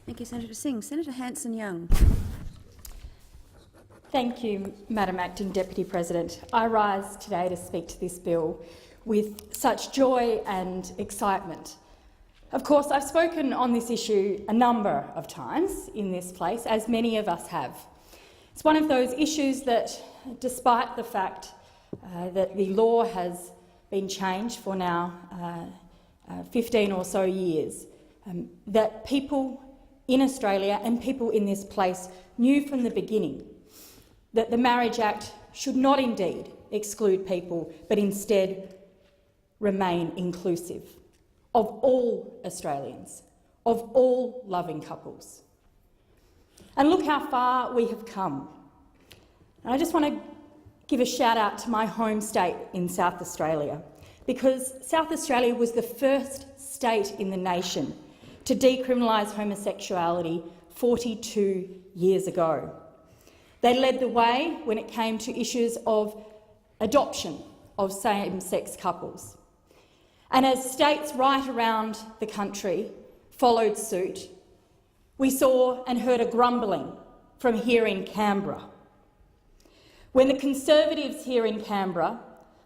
Thank you, Senator Singh. Senator Hanson-Young. Thank you, Madam Acting Deputy President. I rise today to speak to this bill with such joy and excitement. Of course, I've spoken on this issue a number of times in this place, as many of us have. It's one of those issues that, despite the fact that the law has been changed for now 15 or so years, that people in Australia and people in this place knew from the beginning that the Marriage Act should not indeed exclude people, but instead remain inclusive of all Australians, of all loving couples. And look how far we have come. And I just want to give a shout out to my home state in South Australia, because South Australia was the first state in the nation to decriminalise homosexuality 42 years ago. They led the way when it came to issues of adoption of same-sex couples. And as states right around the country followed suit, we saw and heard a grumbling from here in Canberra, when the Conservatives here in Canberra,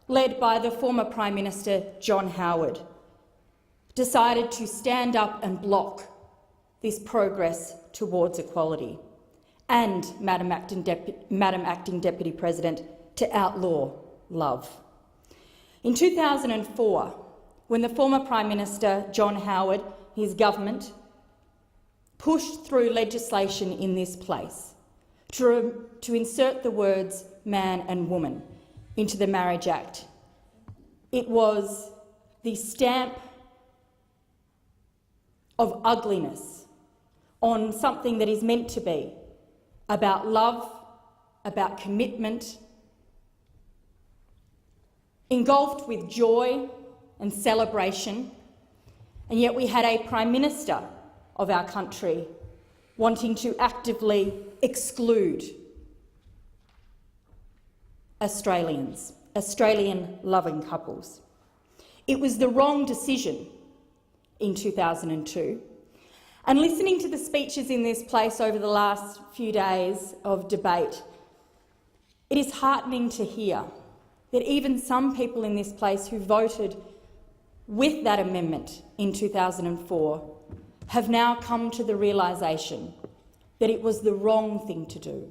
led by the former Prime Minister John Howard, decided to stand up and block this progress towards equality, and, Madam Acting Deputy President, to outlaw love. In 2004, when the former Prime Minister John Howard, his government, pushed through legislation in this place to insert the words man and woman into the Marriage Act, it was the stamp of ugliness on something that is meant to be about love, about commitment, engulfed with joy and celebration, and yet we had a Prime Minister of our country wanting to actively exclude Australians, Australian-loving couples. It was the wrong decision in 2002. And listening to the speeches in this place over the last few days of debate, it is heartening to hear that even some people in this place who voted with that amendment in 2004 have now come to the realisation that it was the wrong thing to do.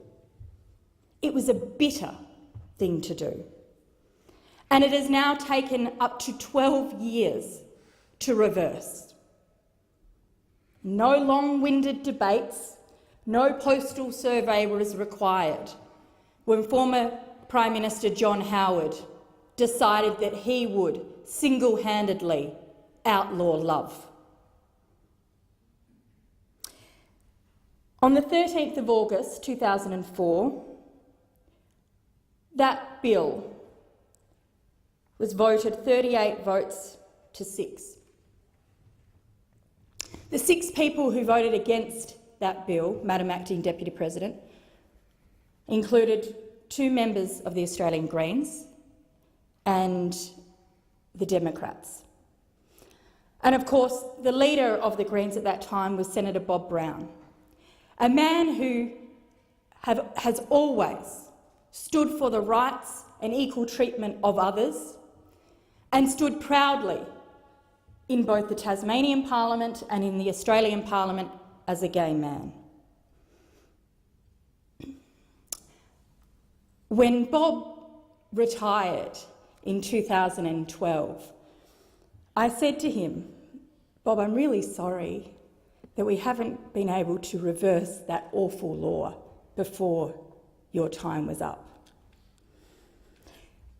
It was a bitter thing to do. And it has now taken up to 12 years to reverse. No long-winded debates, no postal survey was required when former Prime Minister John Howard decided that he would single-handedly outlaw love. On the 13th of August 2004, that bill was voted 38 votes to 6. The 6 people who voted against that bill, Madam Acting Deputy President, included 2 members of the Australian Greens and the Democrats. And of course, the leader of the Greens at that time was Senator Bob Brown, a man who has always stood for the rights and equal treatment of others and stood proudly in both the Tasmanian Parliament and in the Australian Parliament as a gay man. When Bob retired in 2012, I said to him, "Bob, I'm really sorry that we haven't been able to reverse that awful law before your time was up."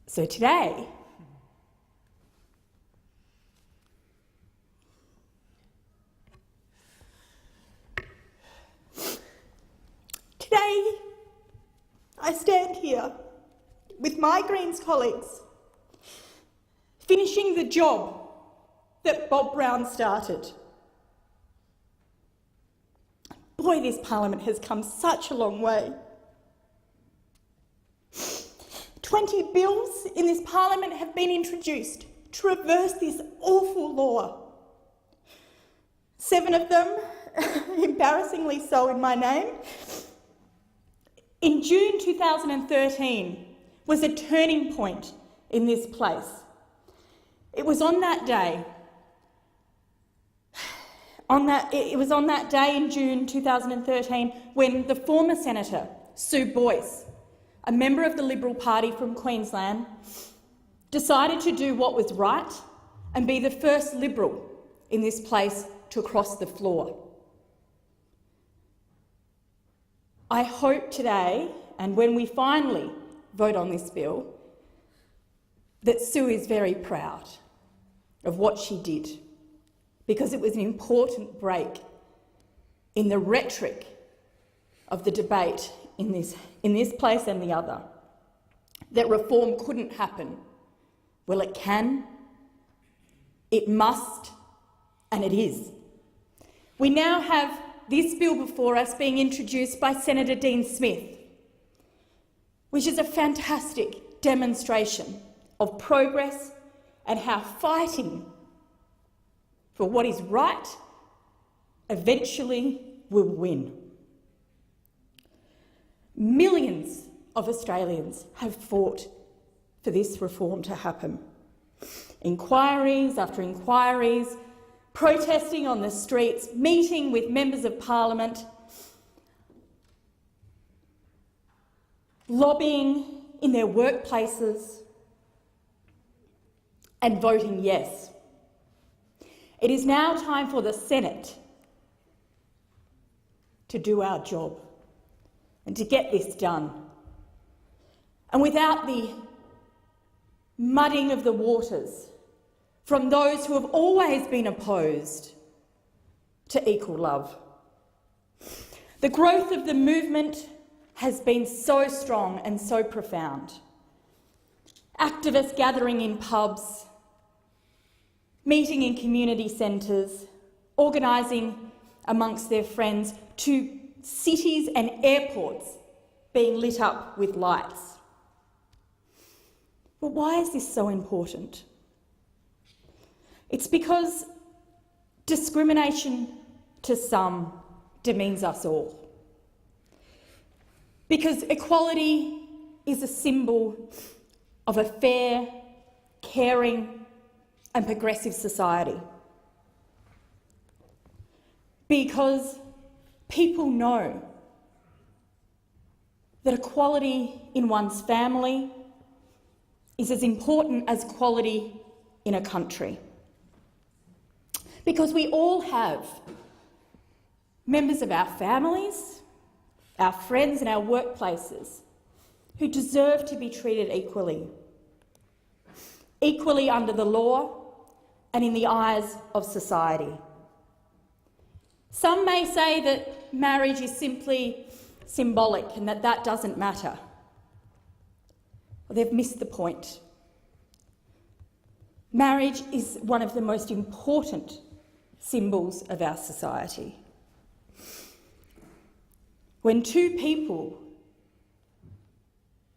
So today, I stand here with my Greens colleagues, finishing the job that Bob Brown started. Boy, this parliament has come such a long way. 20 bills in this parliament have been introduced to reverse this awful law. 7 of them in embarrassingly so in my name, in June 2013 was a turning point in this place. It was on that day, in June 2013 when the former Senator, Sue Boyce, a member of the Liberal Party from Queensland, decided to do what was right and be the first Liberal in this place to cross the floor. I hope today, and when we finally vote on this bill, that Sue is very proud of what she did, because it was an important break in the rhetoric of the debate in this place and the other, that reform couldn't happen. Well, it can, it must, and it is. We now have this bill before us being introduced by Senator Dean Smith, which is a fantastic demonstration of progress and how fighting for what is right eventually will win. Millions of Australians have fought for this reform to happen. Inquiries after inquiries, protesting on the streets, meeting with members of Parliament, lobbying in their workplaces, and voting yes. It is now time for the Senate to do our job and to get this done. And without the mudding of the waters from those who have always been opposed to equal love. The growth of the movement has been so strong and so profound. Activists gathering in pubs, meeting in community centres, organising amongst their friends, to cities and airports being lit up with lights. But why is this so important? It's because discrimination to some demeans us all. Because equality is a symbol of a fair, caring and progressive society. Because people know that equality in one's family is as important as equality in a country. Because we all have members of our families, our friends and our workplaces who deserve to be treated equally. Equally under the law and in the eyes of society. Some may say that marriage is simply symbolic and that doesn't matter. Well, they've missed the point. Marriage is one of the most important symbols of our society. When two people,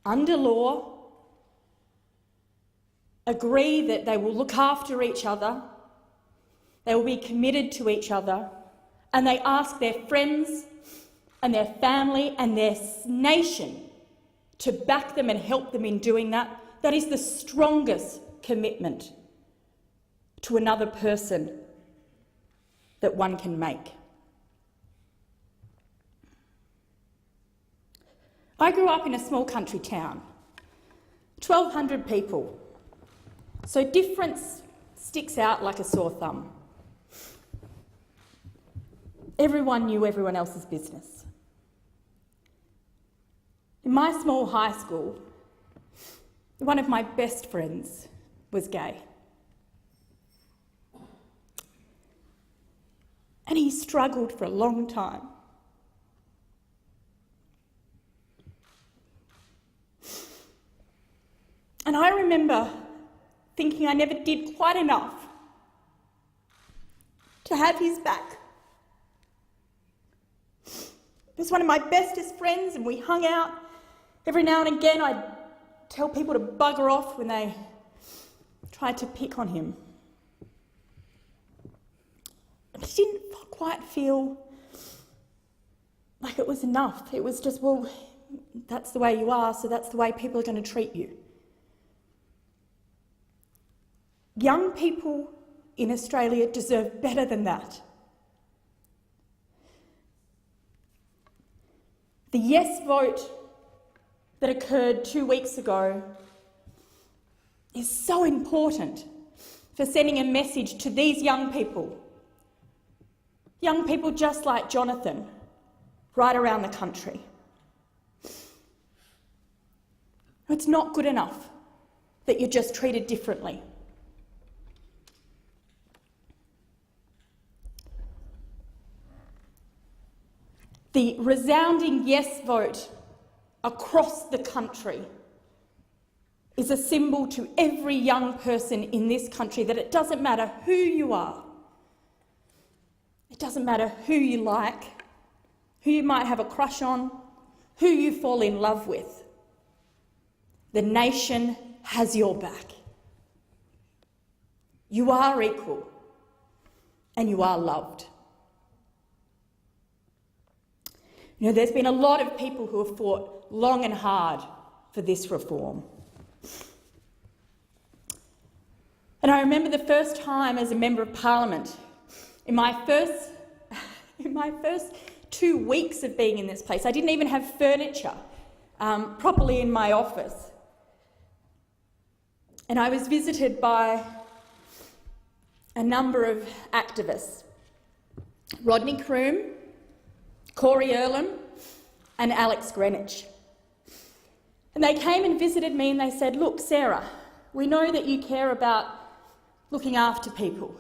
under law, agree that they will look after each other, they will be committed to each other, and they ask their friends and their family and their nation to back them and help them in doing that, that is the strongest commitment to another person that one can make. I grew up in a small country town, 1,200 people, so difference sticks out like a sore thumb. Everyone knew everyone else's business. In my small high school, one of my best friends was gay. And he struggled for a long time. And I remember thinking I never did quite enough to have his back. He was one of my bestest friends and we hung out. Every now and again I'd tell people to bugger off when they tried to pick on him. I didn't quite feel like it was enough. It was just, well, that's the way you are, so that's the way people are going to treat you. Young people in Australia deserve better than that. The yes vote that occurred 2 weeks ago is so important for sending a message to these young people just like Jonathan, right around the country. It's not good enough that you're just treated differently. The resounding yes vote across the country is a symbol to every young person in this country that it doesn't matter who you are, it doesn't matter who you like, who you might have a crush on, who you fall in love with. The nation has your back. You are equal and you are loved. You know, there's been a lot of people who have fought long and hard for this reform. And I remember the first time as a Member of Parliament, in my first 2 weeks of being in this place, I didn't even have furniture properly in my office. And I was visited by a number of activists, Rodney Croome, Corey Earlham and Alex Greenwich. And they came and visited me and they said, look, Sarah, we know that you care about looking after people.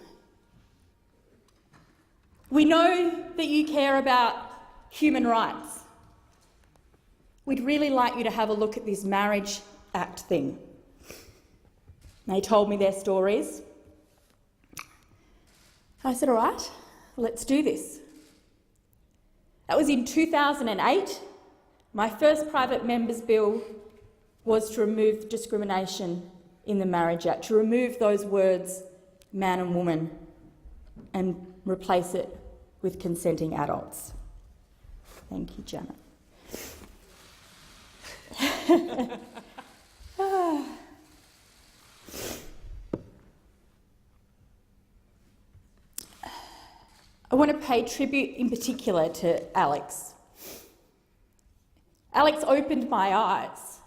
We know that you care about human rights. We'd really like you to have a look at this Marriage Act thing. They told me their stories. I said, all right, let's do this. That was in 2008. My first private member's bill was to remove discrimination in the Marriage Act, to remove those words, man and woman, and replace it with consenting adults. Thank you, Janet. I want to pay tribute in particular to Alex. Alex opened my eyes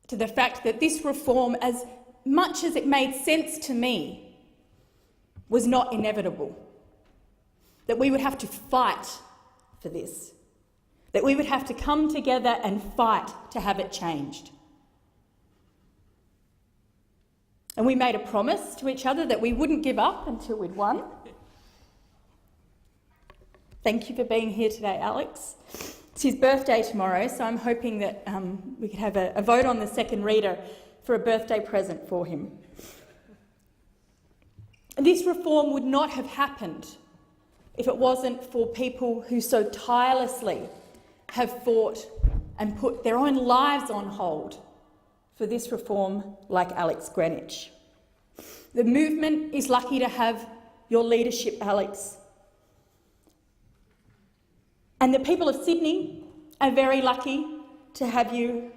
to the fact that this reform, as much as it made sense to me, was not inevitable. That we would have to fight for this. That we would have to come together and fight to have it changed. And we made a promise to each other that we wouldn't give up until we'd won. Thank you for being here today, Alex. It's his birthday tomorrow, so I'm hoping that we could have a vote on the second reader for a birthday present for him. This reform would not have happened if it wasn't for people who so tirelessly have fought and put their own lives on hold for this reform, like Alex Greenwich. The movement is lucky to have your leadership, Alex. And the people of Sydney are very lucky to have you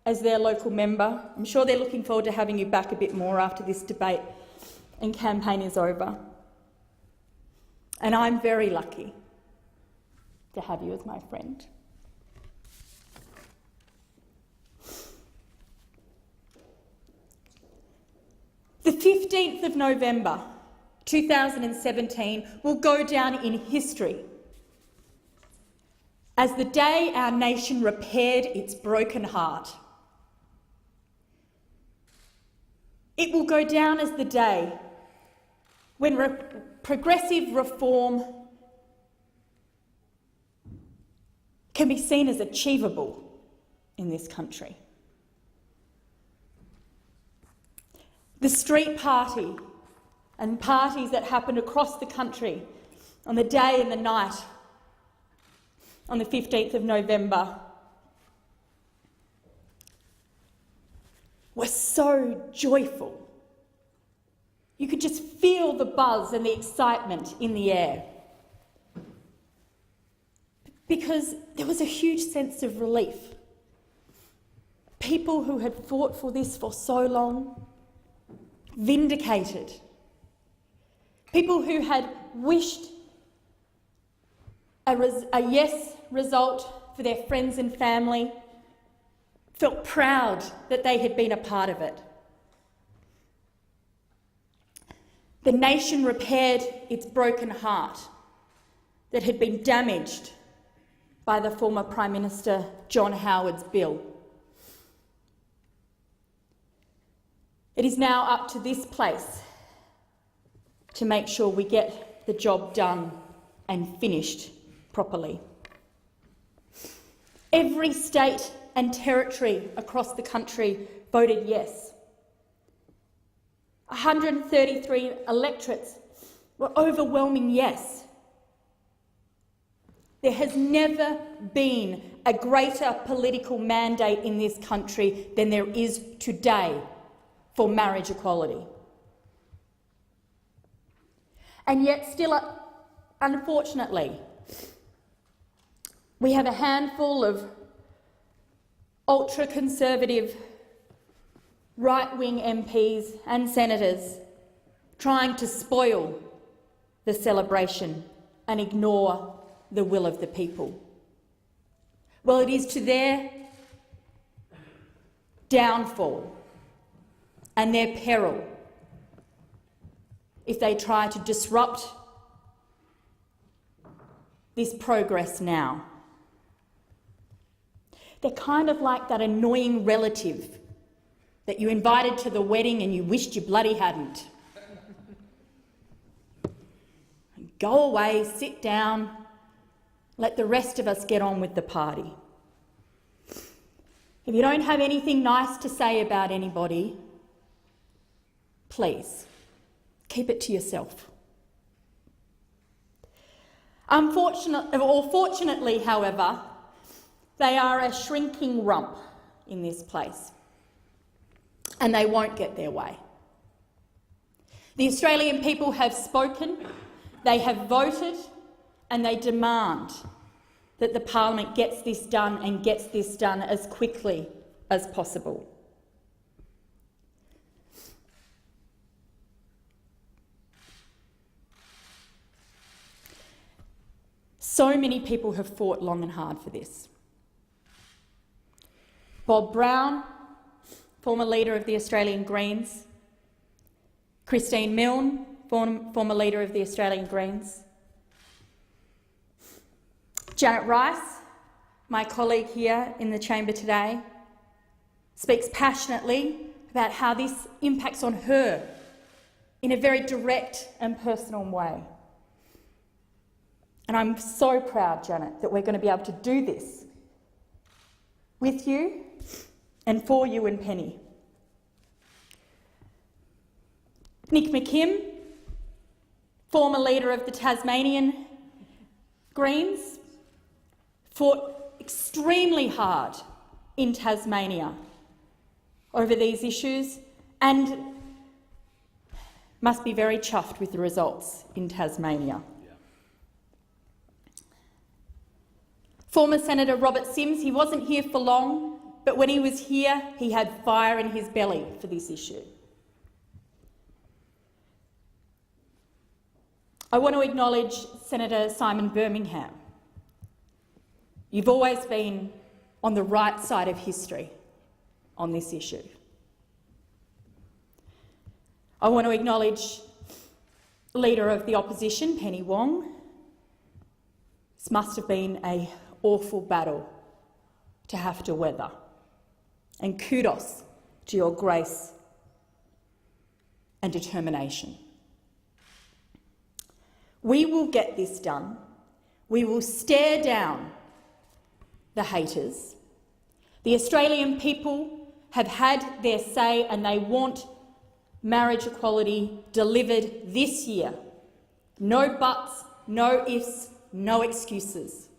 as their local member. I'm sure they're looking forward to having you back a bit more after this debate and campaign is over. And I'm very lucky to have you as my friend. The 15th of November 2017 will go down in history as the day our nation repaired its broken heart. It will go down as the day when progressive reform can be seen as achievable in this country. The street party and parties that happened across the country on the day and the night on the 15th of November were so joyful. You could just feel the buzz and the excitement in the air. because there was a huge sense of relief. People who had fought for this for so long, vindicated. People who had wished a yes result for their friends and family, felt proud that they had been a part of it. The nation repaired its broken heart that had been damaged by the former Prime Minister John Howard's bill. It is now up to this place to make sure we get the job done and finished properly. Every state and territory across the country voted yes. 133 electorates were overwhelming yes. There has never been a greater political mandate in this country than there is today for marriage equality. And yet still, unfortunately, we have a handful of ultra-conservative right-wing MPs and senators trying to spoil the celebration and ignore the will of the people. Well, it is to their downfall and their peril if they try to disrupt this progress now. They're kind of like that annoying relative that you invited to the wedding and you wished you bloody hadn't. Go away, sit down, let the rest of us get on with the party. If you don't have anything nice to say about anybody, please, keep it to yourself. Fortunately, however, they are a shrinking rump in this place, and they won't get their way. The Australian people have spoken, they have voted, and they demand that the Parliament gets this done and gets this done as quickly as possible. So many people have fought long and hard for this. Bob Brown, former leader of the Australian Greens, Christine Milne, former leader of the Australian Greens, Janet Rice, my colleague here in the chamber today, speaks passionately about how this impacts on her in a very direct and personal way. And I'm so proud, Janet, that we're going to be able to do this with you and for you and Penny. Nick McKim, former leader of the Tasmanian Greens, fought extremely hard in Tasmania over these issues and must be very chuffed with the results in Tasmania. Former Senator Robert Sims, he wasn't here for long, but when he was here, he had fire in his belly for this issue. I want to acknowledge Senator Simon Birmingham. You've always been on the right side of history on this issue. I want to acknowledge Leader of the Opposition, Penny Wong. This must have been an awful battle to have to weather. And kudos to your grace and determination. We will get this done. We will stare down the haters. The Australian people have had their say and they want marriage equality delivered this year. No buts, no ifs, no excuses.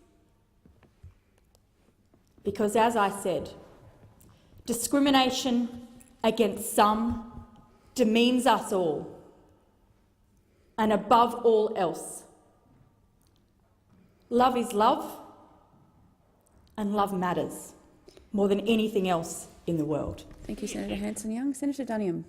Because as I said, discrimination against some demeans us all. And above all else, love is love and love matters more than anything else in the world. Thank you, Senator Hanson-Young. Senator Duniam.